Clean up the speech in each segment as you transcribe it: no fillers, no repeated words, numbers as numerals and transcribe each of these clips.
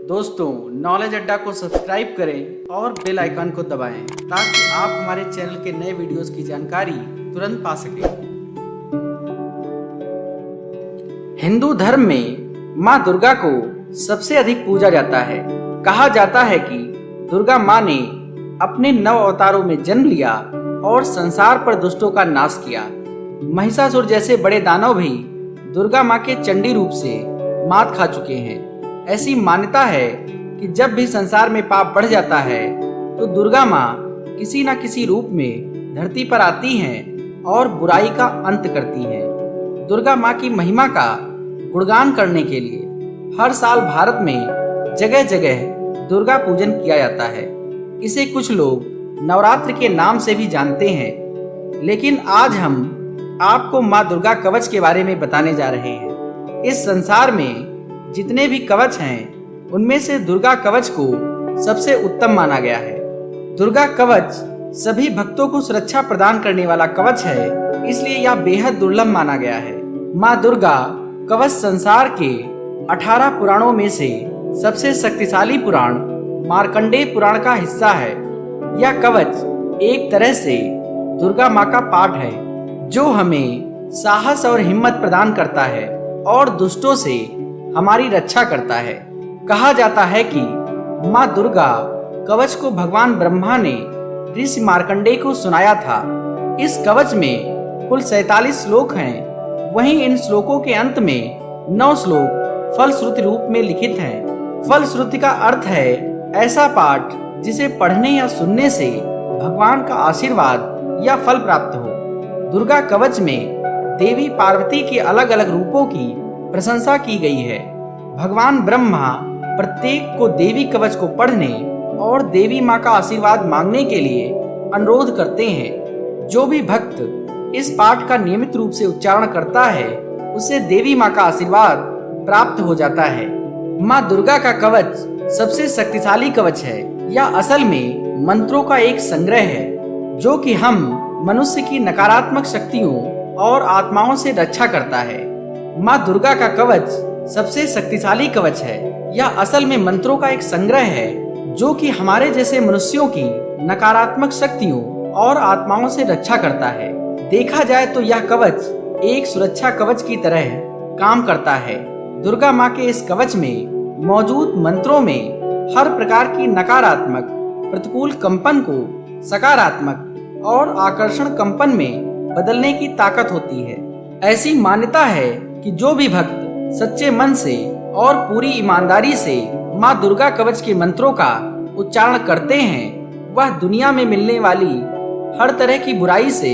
दोस्तों, नॉलेज अड्डा को सब्सक्राइब करें और बेल आइकन को दबाएं ताकि आप हमारे चैनल के नए वीडियोस की जानकारी तुरंत पा सकें। हिंदू धर्म में माँ दुर्गा को सबसे अधिक पूजा जाता है। कहा जाता है कि दुर्गा माँ ने अपने 9 अवतारों में जन्म लिया और संसार पर दुष्टों का नाश किया। महिषासुर जैसे बड़े दानव भी दुर्गा माँ के चंडी रूप से मात खा चुके हैं। ऐसी मान्यता है कि जब भी संसार में पाप बढ़ जाता है तो दुर्गा माँ किसी न किसी रूप में धरती पर आती हैं और बुराई का अंत करती हैं। दुर्गा माँ की महिमा का गुणगान करने के लिए हर साल भारत में जगह जगह दुर्गा पूजन किया जाता है। इसे कुछ लोग नवरात्र के नाम से भी जानते हैं, लेकिन आज हम आपको माँ दुर्गा कवच के बारे में बताने जा रहे हैं। इस संसार में जितने भी कवच हैं, उनमें से दुर्गा कवच को सबसे उत्तम माना गया है। दुर्गा कवच सभी भक्तों को सुरक्षा प्रदान करने वाला कवच है, इसलिए यह बेहद दुर्लभ माना गया है। माँ दुर्गा कवच संसार के 18 पुराणों में से सबसे शक्तिशाली पुराण मार्कंडेय पुराण का हिस्सा है। यह कवच एक तरह से दुर्गा माँ का पाठ है, जो हमें साहस और हिम्मत प्रदान करता है और दुष्टों से हमारी रक्षा करता है। कहा जाता है कि माँ दुर्गा कवच को भगवान ब्रह्मा ने ऋषि मार्कंडेय को सुनाया था। इस कवच में कुल 47 श्लोक हैं। वहीं इन श्लोकों के अंत में 9 श्लोक फलश्रुति रूप में लिखित हैं। फलश्रुति का अर्थ है ऐसा पाठ जिसे पढ़ने या सुनने से भगवान का आशीर्वाद या फल प्राप्त हो। दुर्गा कवच में देवी पार्वती के अलग अलग रूपों की प्रशंसा की गई है। भगवान ब्रह्मा प्रत्येक को देवी कवच को पढ़ने और देवी माँ का आशीर्वाद मांगने के लिए अनुरोध करते हैं। जो भी भक्त इस पाठ का नियमित रूप से उच्चारण करता है, उसे देवी माँ का आशीर्वाद प्राप्त हो जाता है। माँ दुर्गा का कवच सबसे शक्तिशाली कवच है। यह असल में मंत्रों का एक संग्रह है, जो कि हम मनुष्य की नकारात्मक शक्तियों और आत्माओं से रक्षा करता है। माँ दुर्गा का कवच सबसे शक्तिशाली कवच है। यह असल में मंत्रों का एक संग्रह है, जो कि हमारे जैसे मनुष्यों की नकारात्मक शक्तियों और आत्माओं से रक्षा करता है। देखा जाए तो यह कवच एक सुरक्षा कवच की तरह काम करता है। दुर्गा माँ के इस कवच में मौजूद मंत्रों में हर प्रकार की नकारात्मक प्रतिकूल कंपन को सकारात्मक और आकर्षण कंपन में बदलने की ताकत होती है। ऐसी मान्यता है कि जो भी भक्त सच्चे मन से और पूरी ईमानदारी से माँ दुर्गा कवच के मंत्रों का उच्चारण करते हैं, वह दुनिया में मिलने वाली हर तरह की बुराई से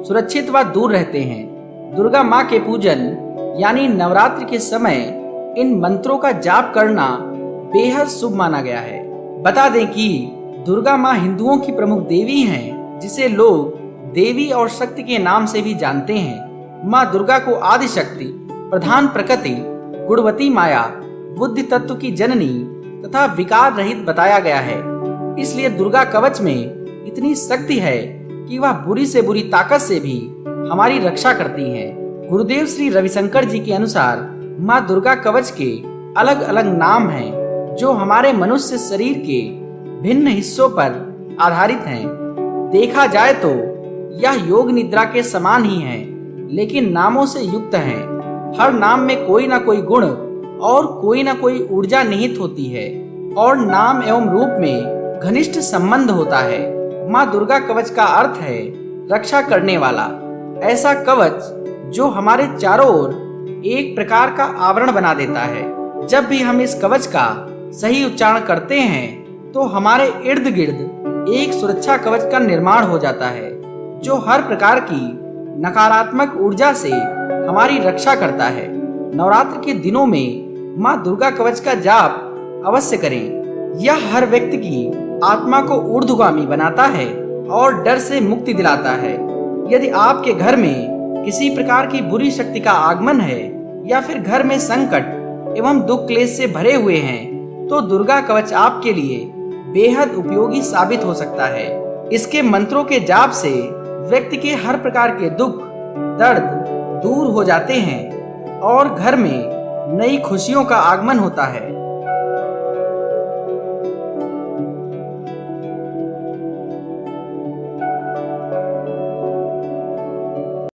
सुरक्षित व दूर रहते हैं। दुर्गा माँ के पूजन यानी नवरात्र के समय इन मंत्रों का जाप करना बेहद शुभ माना गया है। बता दें कि दुर्गा माँ हिंदुओं की प्रमुख देवी हैं, जिसे लोग देवी और शक्ति के नाम से भी जानते हैं। माँ दुर्गा को आदि शक्ति, प्रधान प्रकृति, गुणवती माया, बुद्धि तत्व की जननी तथा विकार रहित बताया गया है। इसलिए दुर्गा कवच में इतनी शक्ति है कि वह बुरी से बुरी ताकत से भी हमारी रक्षा करती है। गुरुदेव श्री रविशंकर जी के अनुसार माँ दुर्गा कवच के अलग अलग नाम हैं, जो हमारे मनुष्य शरीर के भिन्न हिस्सों पर आधारित हैं। देखा जाए तो यह योग निद्रा के समान ही है, लेकिन नामों से युक्त हैं। हर नाम में कोई ना कोई गुण और कोई ना कोई ऊर्जा निहित होती है और नाम एवं रूप में घनिष्ठ संबंध होता है। माँ दुर्गा कवच का अर्थ है रक्षा करने वाला, ऐसा कवच जो हमारे चारों ओर एक प्रकार का आवरण बना देता है। जब भी हम इस कवच का सही उच्चारण करते हैं तो हमारे इर्द गिर्द एक सुरक्षा कवच का निर्माण हो जाता है, जो हर प्रकार की नकारात्मक ऊर्जा से हमारी रक्षा करता है। नवरात्र के दिनों में माँ दुर्गा कवच का जाप अवश्य करें। यह हर व्यक्ति की आत्मा को ऊर्ध्वगामी बनाता है और डर से मुक्ति दिलाता है। यदि आपके घर में किसी प्रकार की बुरी शक्ति का आगमन है या फिर घर में संकट एवं दुख क्लेश से भरे हुए हैं, तो दुर्गा कवच आपके लिए बेहद उपयोगी साबित हो सकता है। इसके मंत्रों के जाप से व्यक्ति के हर प्रकार के दुख दर्द दूर हो जाते हैं और घर में नई खुशियों का आगमन होता है।